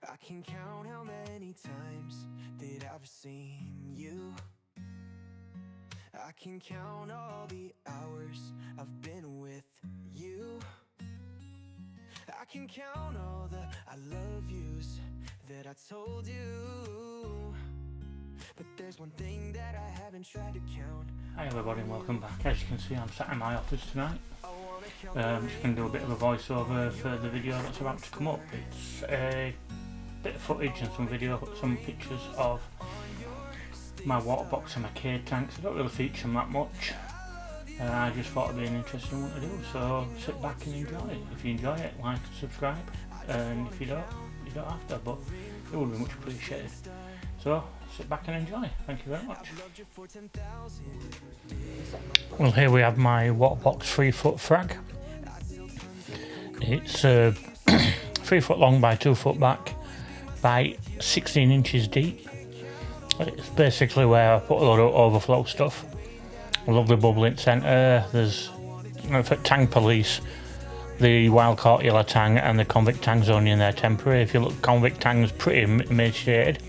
I can count how many times that I've seen you. I can count all the hours I've been with you. I can count all the I love yous that I told you. But there's one thing that I haven't tried to count. Hi everybody and welcome back. As you can see, I'm sat in my office tonight. I'm just going to do a bit of a voiceover for the video that's about to come up. It's a bit of footage and some video, some pictures of my Waterbox and my Cade tanks. I don't really feature them that much. I just thought it'd be an interesting one to do, so sit back and enjoy it. If you enjoy it, like and subscribe, and if you don't have to, but it would be much appreciated. So sit back and enjoy. Thank you very much. Well, here we have my Waterbox 3-foot frag. It's 3 foot long by 2 foot back by 16 inches deep. It's basically where I put a lot of overflow stuff. A lovely bubbling centre. There's for tang police, the wild caught yellow tang and the convict tang's only in there temporary. If you look, convict tang's pretty emaciated.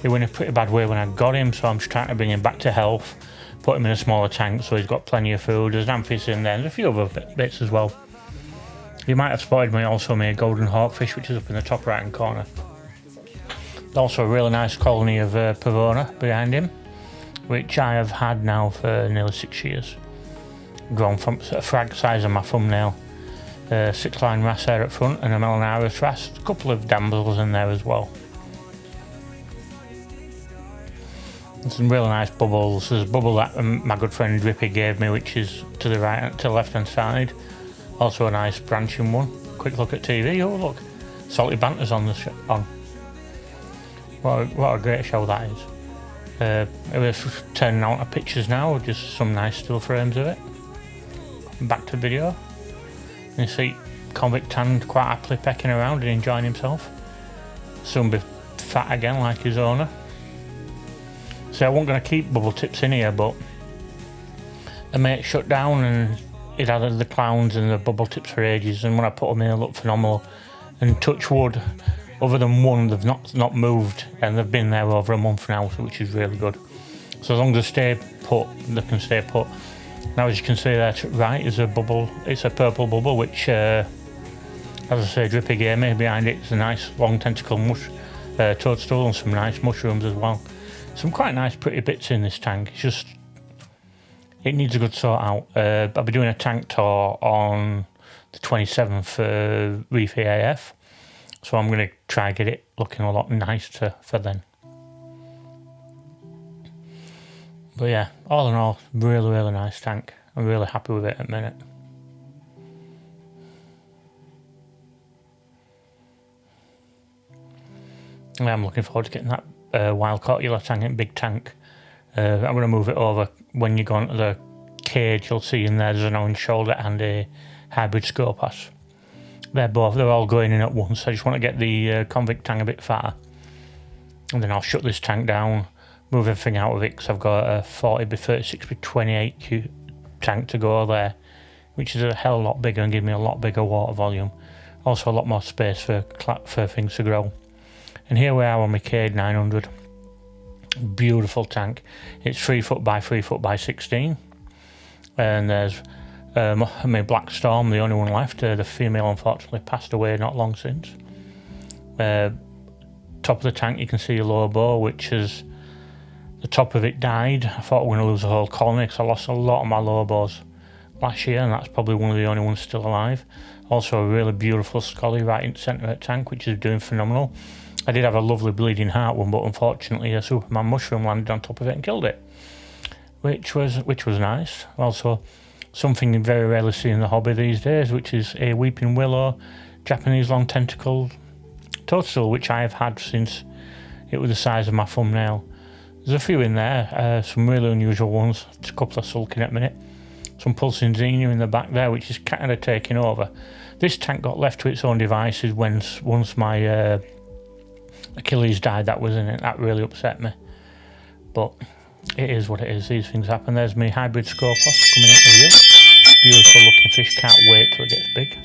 He went in a pretty bad way when I got him, so I'm just trying to bring him back to health, put him in a smaller tank so he's got plenty of food. There's amphibians in there, there's a few other bits as well. You might have spotted me also my golden hawkfish, which is up in the top right hand corner. There's also a really nice colony of pavona behind him, which I have had now for nearly 6 years. Grown from a frag size of my thumbnail. 6-line wrasse there at front and a Melanarius wrasse. A couple of damsels in there as well. There's some really nice bubbles. There's a bubble that my good friend Drippy gave me, which is to the right, to the left hand side. Also a nice branching one. Quick look at TV. Oh look, Salty Banter's on the on. What a great show that is. We're turning out our pictures now, just some nice still frames of it. Back to video. You see convict tang quite happily pecking around and enjoying himself. Soon be fat again like his owner. So I wasn't going to keep bubble tips in here, but the mate shut down and it had the clowns and the bubble tips for ages, and when I put them in they look phenomenal. And touch wood, other than one, they've not moved, and they've been there over a month now, which is really good. So as long as they stay put, they can stay put. Now as you can see there to the right is a bubble, it's a purple bubble, which as I say, Drippy gave me. Behind it is a nice long tentacle toadstool and some nice mushrooms as well. Some quite nice pretty bits in this tank. It's just, it needs a good sort out. I'll be doing a tank tour on the 27th for Reef AF. So I'm going to try and get it looking a lot nicer for then. But yeah, all in all, really nice tank. I'm really happy with it at the minute. And I'm looking forward to getting that wild caught yellow tang in big tank. I'm going to move it over. When you go into the cage, you'll see in there's an orange shoulder and a hybrid scopas. They're all going in at once. I just want to get the convict tang a bit fatter, and then I'll shut this tank down, move everything out of it, because I've got a 40x36x28 tank to go there, which is a hell of a lot bigger and give me a lot bigger water volume. Also a lot more space for things to grow. And here we are on my Cade 900. Beautiful tank. It's 3 foot by 3 foot by 16. And there's my Black Storm, the only one left. The female unfortunately passed away not long since. Top of the tank you can see a lobo, which is, the top of it died. I thought we were going to lose the whole colony because I lost a lot of my lobos last year, and that's probably one of the only ones still alive. Also a really beautiful scully right in the centre of the tank, which is doing phenomenal. I did have a lovely bleeding heart one, but unfortunately a Superman mushroom landed on top of it and killed it, which was nice. Also something you very rarely see in the hobby these days, which is a weeping willow Japanese long tentacle toadstool, which I have had since it was the size of my thumbnail. There's a few in there, some really unusual ones. There's a couple of sulking at the minute. Some pulsing xenia in the back there, which is kind of taking over. This tank got left to its own devices once my Achilles died that was in it. That really upset me, but it is what it is. These things happen. There's my hybrid scopas coming into view. Beautiful looking fish, can't wait till it gets big.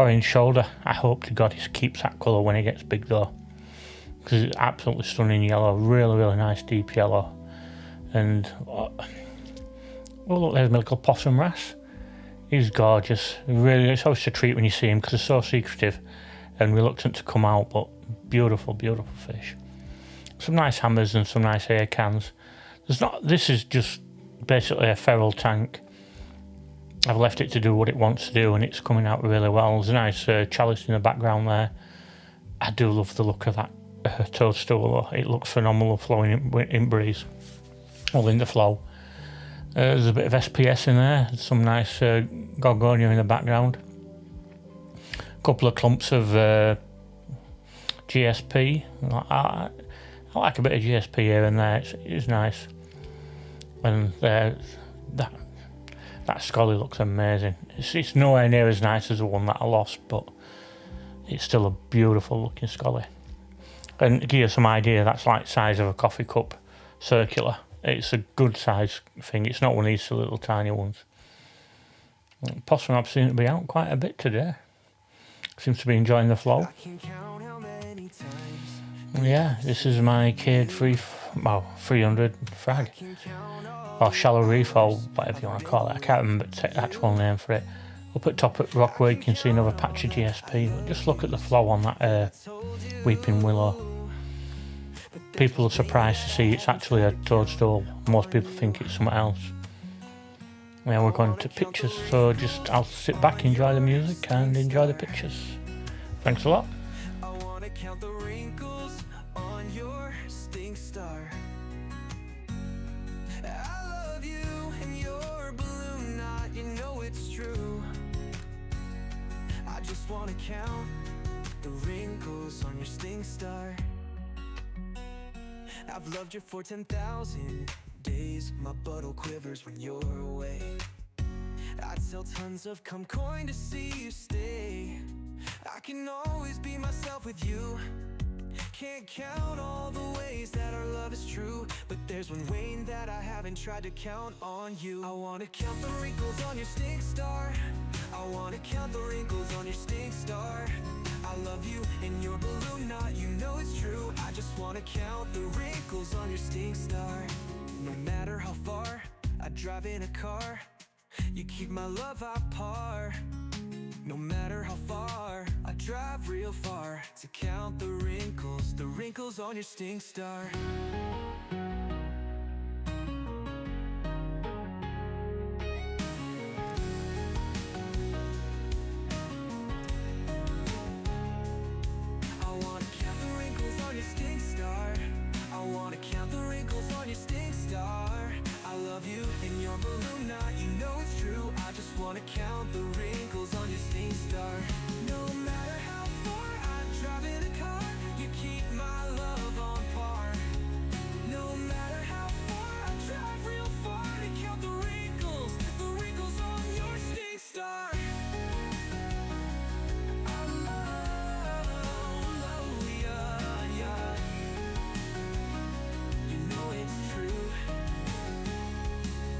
orange shoulder. I hope to God he keeps that colour when he gets big though, because it's absolutely stunning yellow, really nice deep yellow. And oh look, there's my little possum wrasse. He's gorgeous. Really, it's always a treat when you see him because they're so secretive and reluctant to come out, but beautiful fish. Some nice hammers and some nice air cans. This is just basically a feral tank. I've left it to do what it wants to do and it's coming out really well. There's a nice chalice in the background there. I do love the look of that toadstool. It looks phenomenal flowing in breeze. Well, in the flow. There's a bit of SPS in there. There's some nice gorgonia in the background. A couple of clumps of GSP. I like a bit of GSP here and there. It's nice. And that Scully looks amazing. It's nowhere near as nice as the one that I lost, but it's still a beautiful looking Scully. And to give you some idea, that's like size of a coffee cup, circular. It's a good size thing. It's not one of these little tiny ones. Possum I've seen it be out quite a bit today. Seems to be enjoying the flow. Yeah, this is my Cade 300 frag. Or shallow reef, or whatever you want to call it. I can't remember the actual name for it. Up at top at Rockaway you can see another patch of GSP. But just look at the flow on that weeping willow. People are surprised to see it's actually a toadstool. Most people think it's something else. Yeah, we're going to pictures, so I'll sit back, enjoy the music and enjoy the pictures. Thanks a lot. I wanna count the wrinkles on your stink star. I love you and your balloon knot, you know it's true. I just wanna count the wrinkles on your stink star. I've loved you for 10,000 days. My butthole quivers when you're away. I'd sell tons of cum coin to see you stay. I can always be myself with you. Can't count all the ways that our love is true, but there's one way that I haven't tried to count on you. I wanna count the wrinkles on your stink star. I wanna count the wrinkles on your stink star. I love you and your balloon knot, you know it's true. I just wanna count the wrinkles on your stink star. No matter how far I drive in a car, you keep my love at par. No matter how far I drive real far to count the wrinkles on your stink star. Wanna count the wrinkles on your stink star. No matter how far I drive in a car, you keep my love on par. No matter how far I drive real far to count the wrinkles on your stink star. I love ya. You know it's true.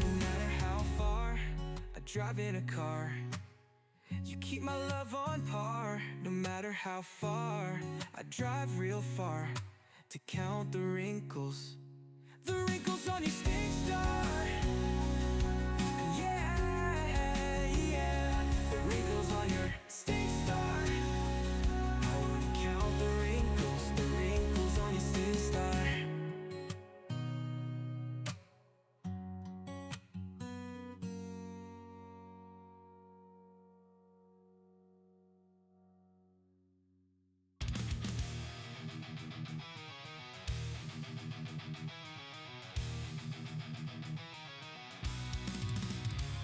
No matter how far I drive in a car, you keep my love on par. No matter how far I drive real far to count the wrinkles on your stink star. Yeah, the wrinkles on your stink star. I wanna count the wrinkles on your stink star.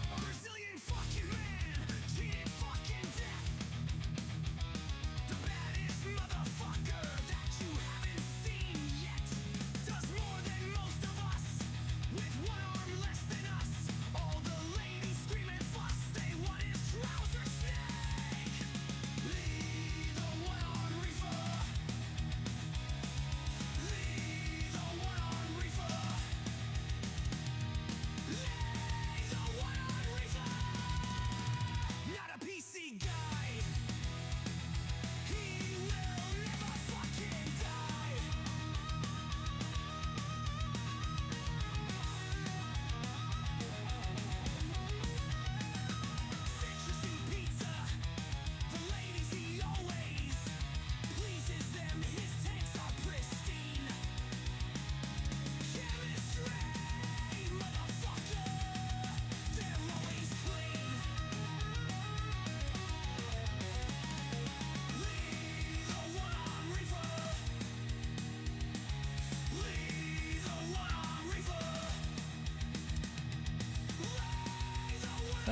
A Brazilian fucking man, cheated fucking death.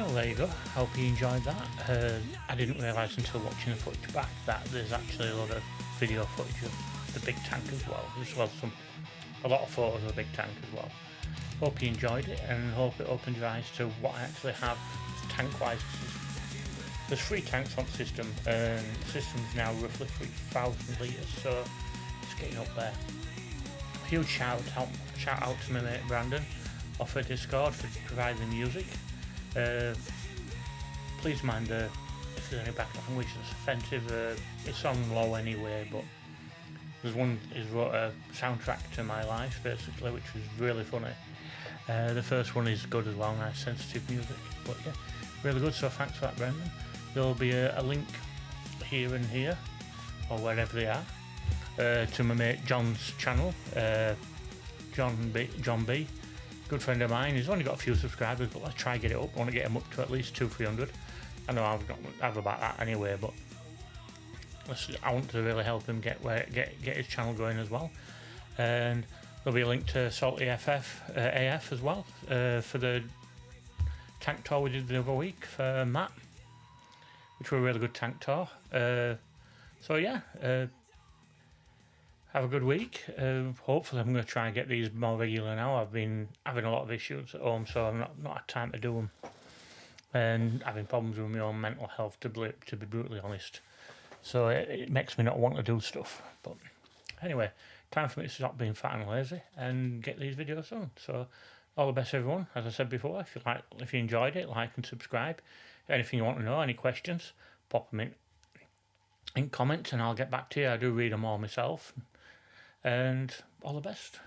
Well, there you go. Hope you enjoyed that. I didn't realise until watching the footage back that there's actually a lot of video footage of the big tank as well. As well as a lot of photos of the big tank as well. Hope you enjoyed it and hope it opened your eyes to what I actually have tank-wise. There's 3 tanks on the system and the system's now roughly 3,000 litres, so it's getting up there. A huge shout out to my mate Brandon off of Discord for providing the music. Please mind if there's any background language that's offensive. It's on low anyway, but there's one he's wrote a soundtrack to my life basically, which was really funny. The first one is good as well, nice sensitive music, but yeah, really good, so thanks for that, Brendan. There'll be a link here and here, or wherever they are, to my mate John's channel, John B, good friend of mine. He's only got a few subscribers, but let's try and get it up. I want to get him up to at least 200-300. I know I've not have about that anyway, but I want to really help him get his channel going as well. And there'll be a link to Salty AF as well, for the tank tour we did the other week for Matt, which were a really good tank tour. So yeah, have a good week. Hopefully I'm going to try and get these more regular now. I've been having a lot of issues at home, so I've not had time to do them, and having problems with my own mental health, to be brutally honest. So it makes me not want to do stuff. But anyway, time for me to stop being fat and lazy and get these videos done. So all the best, everyone. As I said before, if you enjoyed it, like and subscribe. Anything you want to know, any questions, pop them in comments and I'll get back to you. I do read them all myself. And all the best.